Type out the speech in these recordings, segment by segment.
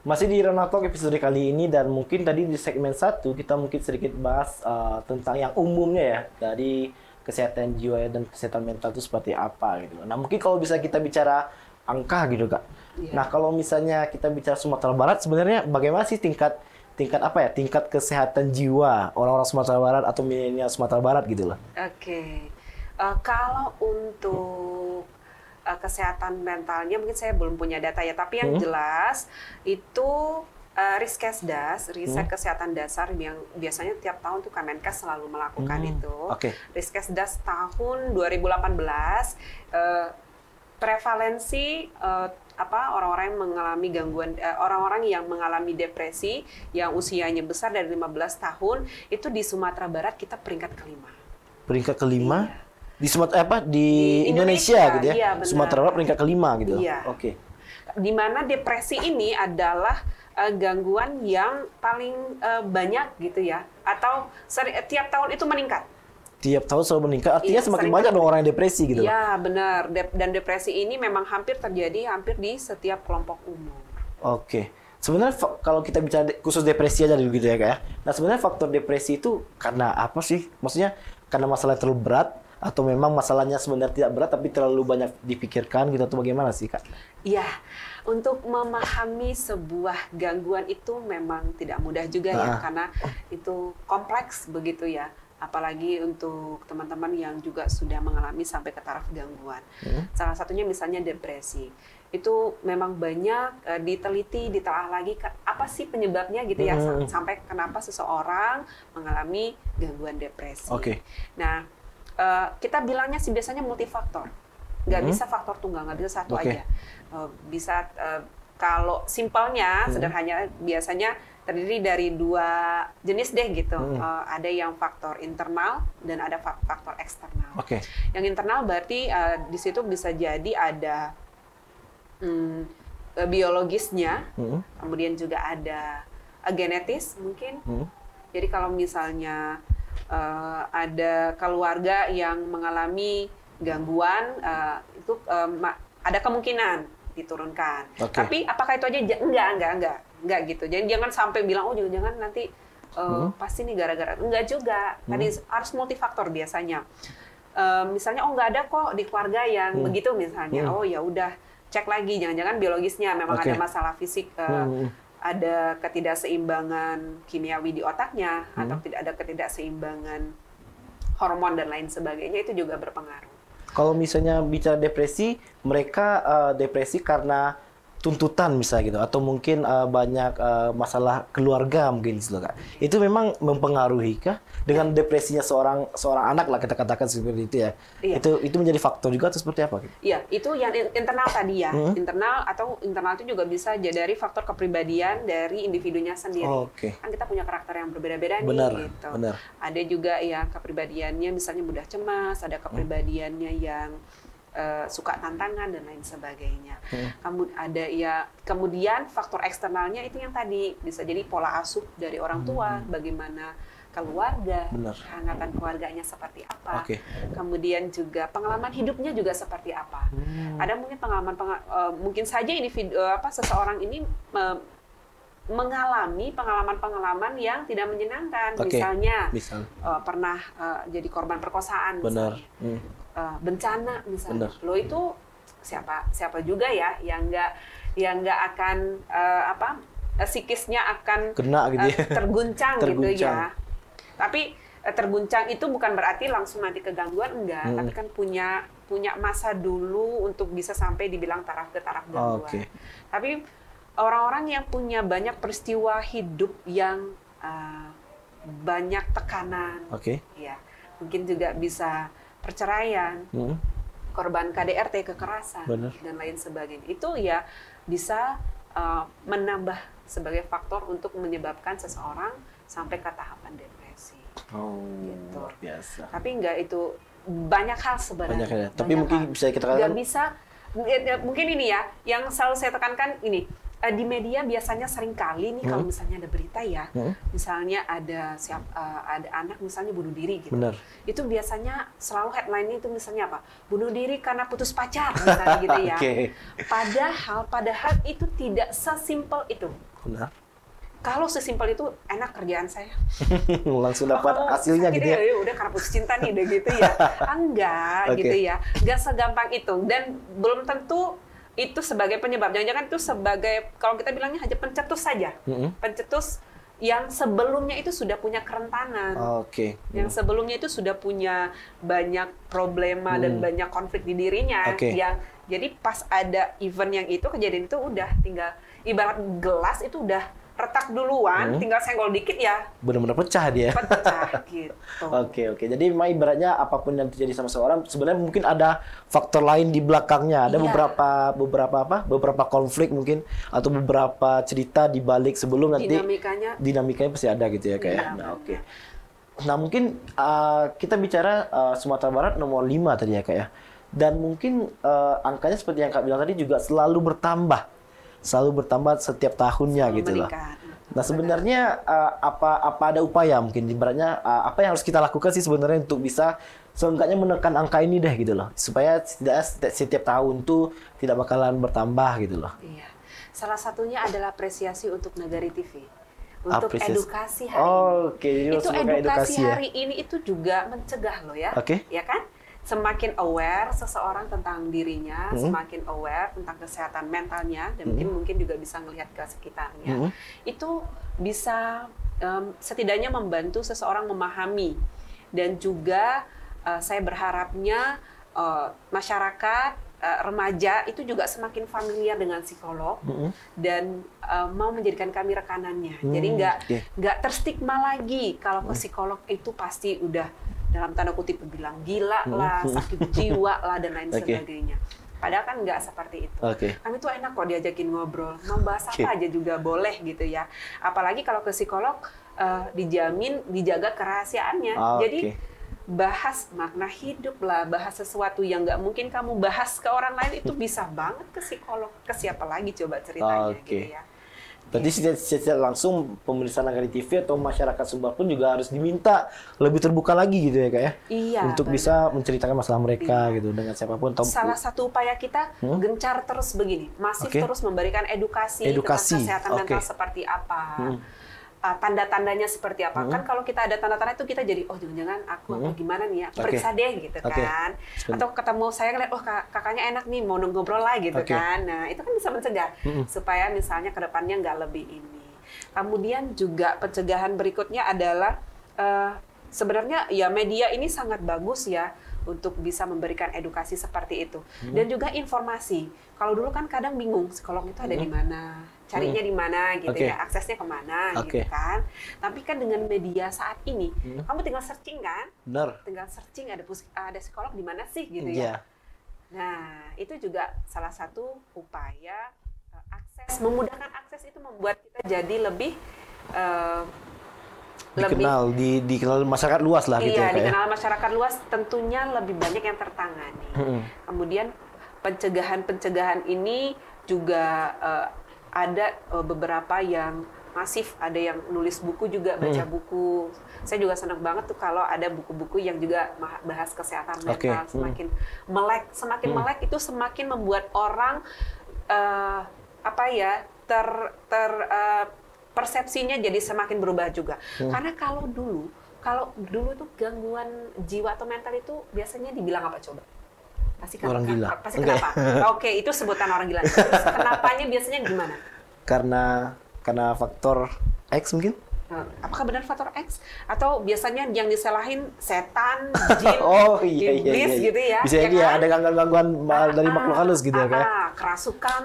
Masih di Rana Talk episode kali ini dan mungkin tadi di segmen satu kita mungkin sedikit bahas tentang yang umumnya ya dari kesehatan jiwa dan kesehatan mental itu seperti apa gitu. Nah mungkin kalau bisa kita bicara angka gitu Kak. Iya. Nah kalau misalnya kita bicara Sumatera Barat sebenarnya bagaimana sih tingkat apa ya tingkat kesehatan jiwa orang-orang Sumatera Barat atau milenial Sumatera Barat gitu loh. Oke. Kalau untuk kesehatan mentalnya mungkin saya belum punya data ya, tapi yang jelas itu Riskesdas, riset kesehatan dasar yang biasanya tiap tahun tuh Kemenkes selalu melakukan itu. Oke. Riskesdas tahun 2018 prevalensi orang-orang yang mengalami gangguan orang-orang yang mengalami depresi yang usianya besar dari 15 tahun itu di Sumatera Barat kita peringkat kelima. Peringkat kelima? Iya. Di Sumatera di Indonesia gitu ya. Iya, benar. Sumatera Barat peringkat kelima gitu. Iya. Oke. Di mana depresi ini adalah gangguan yang paling banyak gitu ya, atau tiap tahun itu meningkat. Tiap tahun selalu meningkat, artinya Iya, semakin sering banyak dong orang yang depresi gitu. Iya, benar. Dan depresi ini memang hampir terjadi hampir di setiap kelompok umur. Oke. Sebenarnya kalau kita bicara khusus depresi aja dulu gitu ya Kak ya. Nah sebenarnya faktor depresi itu karena apa sih? Maksudnya karena masalah yang terlalu berat atau memang masalahnya sebenarnya tidak berat tapi terlalu banyak dipikirkan gitu atau bagaimana sih Kak? Iya, untuk memahami sebuah gangguan itu memang tidak mudah juga ya, karena itu kompleks begitu ya. Apalagi untuk teman-teman yang juga sudah mengalami sampai ke taraf gangguan. Salah satunya misalnya depresi. Itu memang banyak diteliti, ditelaah lagi apa sih penyebabnya gitu ya, sampai kenapa seseorang mengalami gangguan depresi. Oke. Nah, kita bilangnya sih biasanya multifaktor. Nggak bisa faktor tunggal, nggak bisa satu aja. Bisa kalau simpelnya, sederhananya biasanya terdiri dari dua jenis deh gitu. Ada yang faktor internal dan ada faktor eksternal. Oke. Yang internal berarti di situ bisa jadi ada biologisnya, kemudian juga ada genetis mungkin. Jadi kalau misalnya ada keluarga yang mengalami gangguan, itu ada kemungkinan diturunkan. Oke. Tapi apakah itu aja? Enggak gitu. Jadi jangan sampai bilang, oh jangan nanti pasti nih gara-gara. Enggak juga. Tadi harus multifaktor biasanya. Misalnya, oh nggak ada kok di keluarga yang begitu misalnya. Oh ya udah, cek lagi. Jangan-jangan biologisnya memang ada masalah fisik. Ada ketidakseimbangan kimiawi di otaknya, atau tidak ada ketidakseimbangan hormon dan lain sebagainya, itu juga berpengaruh. Kalau misalnya bicara depresi, mereka depresi karena tuntutan misalnya gitu, atau mungkin banyak masalah keluarga mungkin gitu Kak. Itu memang mempengaruhi kah dengan depresinya seorang anak lah kita katakan seperti itu ya. Iya. Itu menjadi faktor juga atau seperti apa gitu? Iya, itu yang internal tadi ya. Internal itu juga bisa jadi dari faktor kepribadian dari individunya sendiri. Oke. Kan kita punya karakter yang berbeda-beda Benar, nih gitu. benar. Ada juga ya kepribadiannya misalnya mudah cemas, ada kepribadiannya yang suka tantangan dan lain sebagainya. Kemudian faktor eksternalnya itu yang tadi bisa jadi pola asuh dari orang tua, bagaimana keluarga, Benar. kehangatan keluarganya seperti apa. Oke. Kemudian juga pengalaman hidupnya juga seperti apa. Ada mungkin mungkin saja seseorang ini mengalami pengalaman-pengalaman yang tidak menyenangkan. Oke. Misalnya Misal. pernah jadi korban perkosaan Benar. misalnya. Bencana misalnya. Benar. Lo itu siapa juga ya yang nggak akan psikisnya akan Kena gitu ya. terguncang gitu Terguncang. ya. Tapi terguncang itu bukan berarti langsung nanti ke gangguan, enggak, tapi kan punya masa dulu untuk bisa sampai dibilang taraf gangguan. Oke. Tapi orang-orang yang punya banyak peristiwa hidup yang banyak tekanan, Oke. ya mungkin juga bisa perceraian, korban KDRT, kekerasan, Benar. dan lain sebagainya. Itu ya bisa menambah sebagai faktor untuk menyebabkan seseorang sampai ke tahapan depresi. Oh, Gitu. luar biasa. Tapi enggak itu banyak hal sebenarnya. Banyak ya. Tapi Banyak mungkin hal. bisa kita katakan Nggak bisa, mungkin ini ya, yang selalu saya tekankan ini, di media biasanya sering kali nih kalau misalnya ada berita ya, misalnya ada anak misalnya bunuh diri gitu. Benar. Itu biasanya selalu headline-nya itu misalnya apa? Bunuh diri karena putus pacar misalnya gitu ya. Oke. Padahal itu tidak sesimpel itu. Benar. Kalau sesimpel itu enak kerjaan saya. Langsung dapat kamu hasilnya sakit gitu ya. Udah karena putus cinta nih, udah gitu ya. Enggak, Oke. gitu ya. Enggak segampang itu. Dan belum tentu itu sebagai penyebab. Jangan-jangan itu sebagai, kalau kita bilangnya hanya pencetus saja. Pencetus yang sebelumnya itu sudah punya kerentanan. Oke. Yang sebelumnya itu sudah punya banyak problema dan banyak konflik di dirinya. Oke. Jadi pas ada event yang itu, kejadian itu udah tinggal, ibarat gelas itu udah retak duluan, tinggal senggol dikit ya Benar-benar pecah dia. pecah gitu. Oke. Jadi memang ibaratnya apapun yang terjadi sama seorang sebenarnya mungkin ada faktor lain di belakangnya. Ada Iya. beberapa konflik mungkin atau beberapa cerita di balik sebelum nanti dinamikanya pasti ada gitu ya kayak. Iya, Nah, oke. Nah, mungkin kita bicara Sumatera Barat nomor 5 tadi ya Kak ya. Dan mungkin angkanya seperti yang Kak bilang tadi juga selalu bertambah setiap tahunnya gitu loh. meningkat. Nah sebenarnya apa ada upaya mungkin ibaratnya apa yang harus kita lakukan sih sebenarnya untuk bisa seenggaknya menekan angka ini deh gitu loh supaya setiap tahun tuh tidak bakalan bertambah gitu loh. Iya. Salah satunya adalah apresiasi untuk Nagari TV. Untuk Apresiasi. edukasi hari ini. Oke, jadi Itu langsung ke edukasi ya. hari ini itu juga mencegah loh ya. Oke. Ya kan? Semakin aware seseorang tentang dirinya, semakin aware tentang kesehatan mentalnya, dan mungkin juga bisa melihat ke sekitarnya. Itu bisa setidaknya membantu seseorang memahami, dan juga saya berharapnya masyarakat remaja itu juga semakin familiar dengan psikolog dan mau menjadikan kami rekanannya. Jadi nggak terstigma lagi kalau ke psikolog itu pasti udah dalam tanda kutip bilang gila lah, sakit jiwa lah, dan lain sebagainya. Padahal kan nggak seperti itu. Kami tuh enak kok diajakin ngobrol, mau bahas apa aja juga boleh gitu ya. Apalagi kalau ke psikolog dijamin dijaga kerahasiaannya. Jadi bahas makna hidup lah, bahas sesuatu yang nggak mungkin kamu bahas ke orang lain itu bisa banget ke psikolog. Ke siapa lagi coba ceritanya gitu ya. Berarti secara langsung pemirsa Nagari TV atau masyarakat Sumbar pun juga harus diminta lebih terbuka lagi gitu ya Kak ya? Iya. Untuk bisa menceritakan masalah mereka gitu dengan siapapun. Salah satu upaya kita gencar terus begini, masif terus memberikan edukasi tentang kesehatan mental seperti apa. Tanda-tandanya seperti apa. Kan kalau kita ada tanda-tanda itu kita jadi, oh jangan-jangan aku apa gimana nih ya, periksa deh gitu kan. Atau ketemu saya ngeliat, oh kakaknya enak nih, mau ngobrol lah gitu kan. Nah itu kan bisa mencegah, supaya misalnya ke depannya nggak lebih ini. Kemudian juga pencegahan berikutnya adalah, sebenarnya ya media ini sangat bagus ya, untuk bisa memberikan edukasi seperti itu. Dan juga informasi. Kalau dulu kan kadang bingung, psikolog itu ada di mana, carinya di mana gitu ya, aksesnya kemana gitu kan. Tapi kan dengan media saat ini, kamu tinggal searching kan? Benar. Tinggal searching ada psikolog di mana sih gitu ya. Nah, itu juga salah satu upaya akses, memudahkan akses itu membuat kita jadi lebih dikenal masyarakat luas lah gitu ya. Iya, dikenal masyarakat luas, tentunya lebih banyak yang tertangani. Kemudian pencegahan ini juga ada beberapa yang masif, ada yang nulis buku juga, baca buku. Saya juga senang banget tuh kalau ada buku-buku yang juga bahas kesehatan mental. Semakin melek itu semakin membuat orang persepsinya jadi semakin berubah juga. Karena kalau dulu tuh gangguan jiwa atau mental itu biasanya dibilang apa coba? Pasti orang gila. Pasti kenapa? Oke, itu sebutan orang gila. Terus kenapanya biasanya gimana? Karena faktor X mungkin? Apakah benar faktor X? Atau biasanya yang disalahin setan, jin, iblis gitu ya? Bisa jadi ya, ada gangguan-gangguan dari makhluk halus gitu ya kayak. Kerasukan,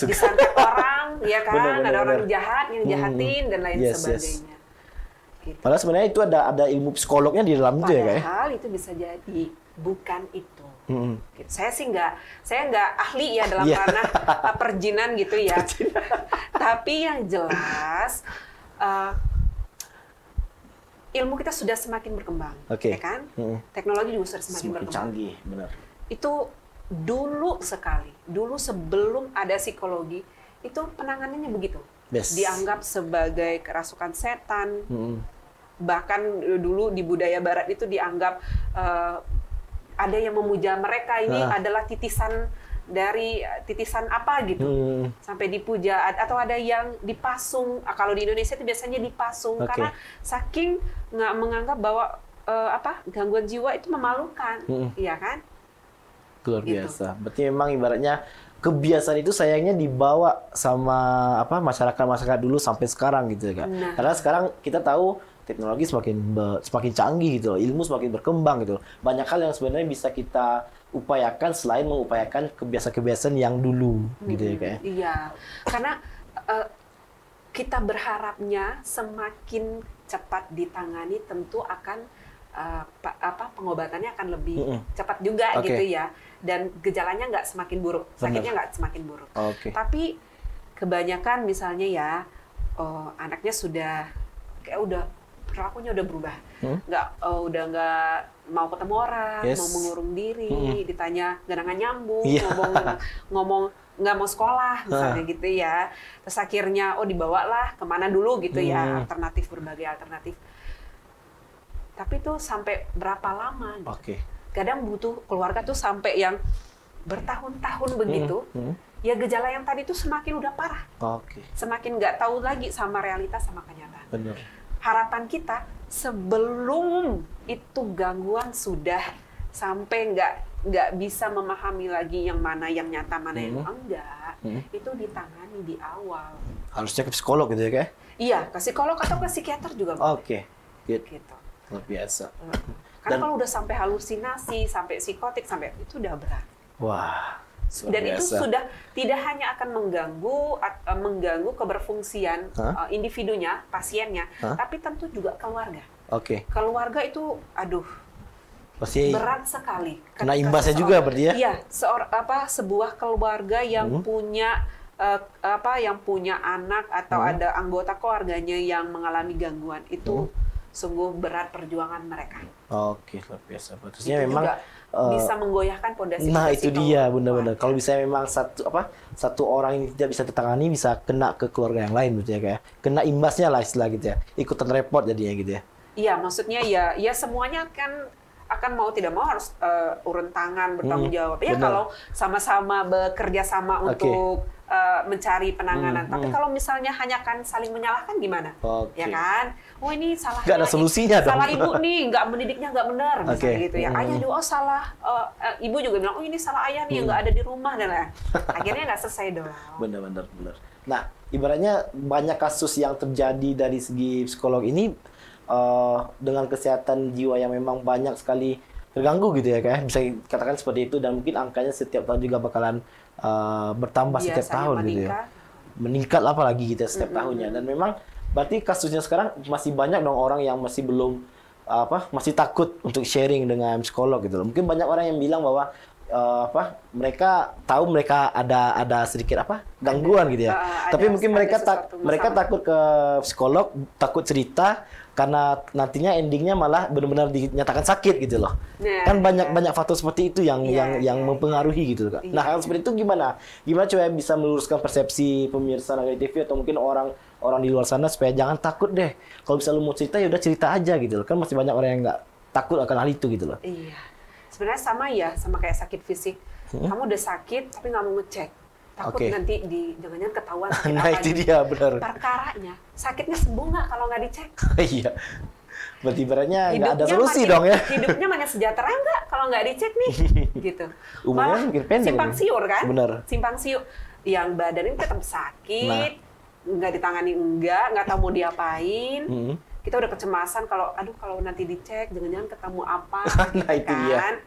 disantet orang, ya kan? Ada orang jahat yang jahatin dan lain sebagainya. Gitu. Padahal sebenarnya itu ada ilmu psikolognya di dalam itu ya kayak. Padahal itu bisa jadi, bukan itu. Gitu. Saya nggak ahli ya dalam ranah perjinan gitu ya. Tapi yang jelas ilmu kita sudah semakin berkembang, ya kan? Teknologi juga sudah semakin berkembang. Canggih, benar. Itu dulu sekali, dulu sebelum ada psikologi, itu penanganannya begitu. Dianggap sebagai kerasukan setan. Bahkan dulu di budaya Barat itu dianggap ada yang memuja mereka ini adalah titisan dari titisan apa gitu sampai dipuja, atau ada yang dipasung. Kalau di Indonesia itu biasanya dipasung karena saking nggak menganggap bahwa gangguan jiwa itu memalukan, iya kan? Luar biasa. Berarti memang ibaratnya kebiasaan itu sayangnya dibawa sama masyarakat dulu sampai sekarang gitu ya, Kak. Nah. Karena sekarang kita tahu teknologi semakin canggih gitu loh, ilmu semakin berkembang gitu loh. Banyak hal yang sebenarnya bisa kita upayakan selain mengupayakan kebiasaan-kebiasaan yang dulu gitu ya, Kak. Iya. Karena kita berharapnya semakin cepat ditangani, tentu akan pengobatannya akan lebih cepat juga gitu ya, dan gejalanya nggak semakin buruk, sakitnya nggak semakin buruk. Tapi kebanyakan misalnya ya anaknya sudah kayak udah perilakunya udah berubah, udah nggak mau ketemu orang, mau mengurung diri, ditanya nggak nyambung, ngomong nggak mau sekolah misalnya gitu ya, terus akhirnya dibawalah kemana dulu gitu ya, berbagai alternatif. Tapi itu sampai berapa lama? Gitu. Kadang butuh keluarga tuh sampai yang bertahun-tahun begitu. Ya gejala yang tadi tuh semakin udah parah. Semakin nggak tahu lagi sama realitas sama kenyataan. Benar. Harapan kita sebelum itu gangguan sudah sampai nggak bisa memahami lagi yang mana yang nyata, mana yang enggak, itu ditangani di awal. Harusnya ke psikolog gitu ya, Kak? Iya, ke psikolog atau ke psikiater juga. Gitu. Luar biasa. Karena kalau udah sampai halusinasi, sampai psikotik, sampai itu udah berat. Wah. Dan itu sudah tidak hanya akan mengganggu keberfungsian individunya, pasiennya, tapi tentu juga keluarga. Keluarga itu, pasti berat sekali. Kena imbasnya juga berarti ya? Iya, sebuah keluarga yang punya yang punya anak atau ada anggota keluarganya yang mengalami gangguan itu. Sungguh berat perjuangan mereka. Luar biasa. Berarti memang bisa menggoyahkan pondasi. Nah, itu dia benar-benar. Kalau bisa memang satu orang yang tidak bisa tertangani bisa kena ke keluarga yang lain gitu ya, kayak kena imbasnya lah istilah gitu ya. Ikutan repot jadinya gitu ya. Iya, maksudnya ya semuanya akan mau tidak mau harus urun tangan, bertanggung jawab. Ya kalau sama-sama bekerja sama untuk mencari penanganan. Tapi kalau misalnya hanya kan saling menyalahkan gimana? Ya kan? Ini salahnya. Nggak ada solusinya dong. Salah ibu nih, nggak mendidiknya nggak benar, misalnya gitu ya. Ayah juga salah. Ibu juga bilang, ini salah ayah nih yang nggak ada di rumah dan lain. Akhirnya nggak selesai dong. Benar. Nah, ibaratnya banyak kasus yang terjadi dari segi psikolog ini dengan kesehatan jiwa yang memang banyak sekali terganggu gitu ya, kayak bisa katakan seperti itu, dan mungkin angkanya setiap tahun juga bakalan bertambah setiap tahun gitu ya, meningkat apalagi gitu ya, setiap tahunnya. Dan memang berarti kasusnya sekarang masih banyak dong orang yang masih belum masih takut untuk sharing dengan psikolog gitu loh. Mungkin banyak orang yang bilang bahwa mereka tahu mereka ada sedikit gangguan gitu ya, tapi mungkin mereka takut ke psikolog, takut cerita karena nantinya endingnya malah benar-benar dinyatakan sakit gitu loh. Kan banyak faktor seperti itu yang mempengaruhi gitu Kak. Nah, hal seperti itu gimana coba bisa meluruskan persepsi pemirsa Nagari TV atau mungkin orang di luar sana supaya jangan takut deh, kalau bisa lu mau cerita ya udah cerita aja gitu loh. Kan masih banyak orang yang nggak takut akan hal itu gitu loh. Iya, sebenarnya sama kayak sakit fisik. Kamu udah sakit tapi nggak mau ngecek, takut nanti jangan-jangan ketahuan sakit nah itu dia, benar. Perkaranya sakitnya sembuh nggak kalau nggak dicek? Iya, berarti ibaratnya nggak ada solusi dong ya. Hidupnya banyak sejahtera nggak kalau nggak dicek nih, gitu. Umurnya mungkin pendek. Simpang siur kan? Benar. Simpang siur, yang badannya tetap sakit, nggak ditangani nggak tahu mau diapain. Kita udah kecemasan kalau nanti dicek jangan-jangan ketemu apa, nah itu dia.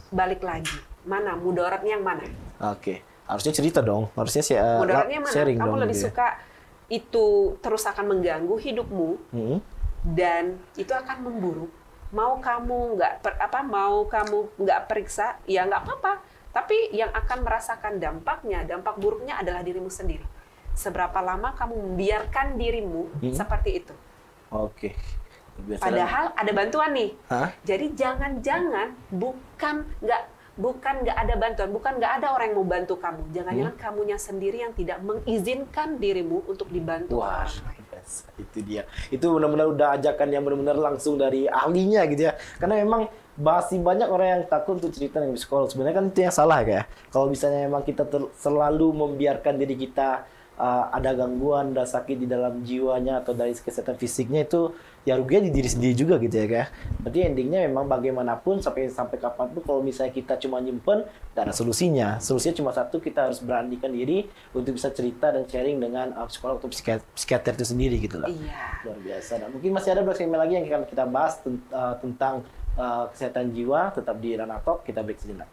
Balik lagi, mana mudaratnya yang mana? Harusnya cerita dong, harusnya mudaratnya mana? Sharing kamu dong, lebih gitu suka itu terus akan mengganggu hidupmu dan itu akan memburuk. Mau kamu nggak periksa ya nggak apa-apa, tapi yang akan merasakan dampak buruknya adalah dirimu sendiri. Seberapa lama kamu membiarkan dirimu seperti itu? Padahal ada bantuan nih. Jadi jangan-jangan bukan nggak ada bantuan, bukan nggak ada orang yang mau bantu kamu. Jangan-jangan kamunya sendiri yang tidak mengizinkan dirimu untuk dibantu orang lain. Itu dia. Itu benar-benar udah ajakan yang benar-benar langsung dari ahlinya gitu ya. Karena memang masih banyak orang yang takut untuk cerita dengan psikolog. Sebenarnya kan itu yang salah kayak. Kalau misalnya memang kita selalu membiarkan diri kita ada gangguan dan sakit di dalam jiwanya atau dari kesehatan fisiknya, itu ya ruginya di diri sendiri juga gitu ya kayak. Berarti endingnya memang bagaimanapun sampai kapanpun kalau misalnya kita cuma nyimpen, tidak ada solusinya. Solusinya cuma satu, kita harus beranikan diri untuk bisa cerita dan sharing dengan psikolog atau psikiater itu sendiri gitu lah. Iya. Luar biasa. Dan mungkin masih ada beberapa segmen lagi yang akan kita bahas tentang kesehatan jiwa. Tetap di Rana Talk, kita break sejenak.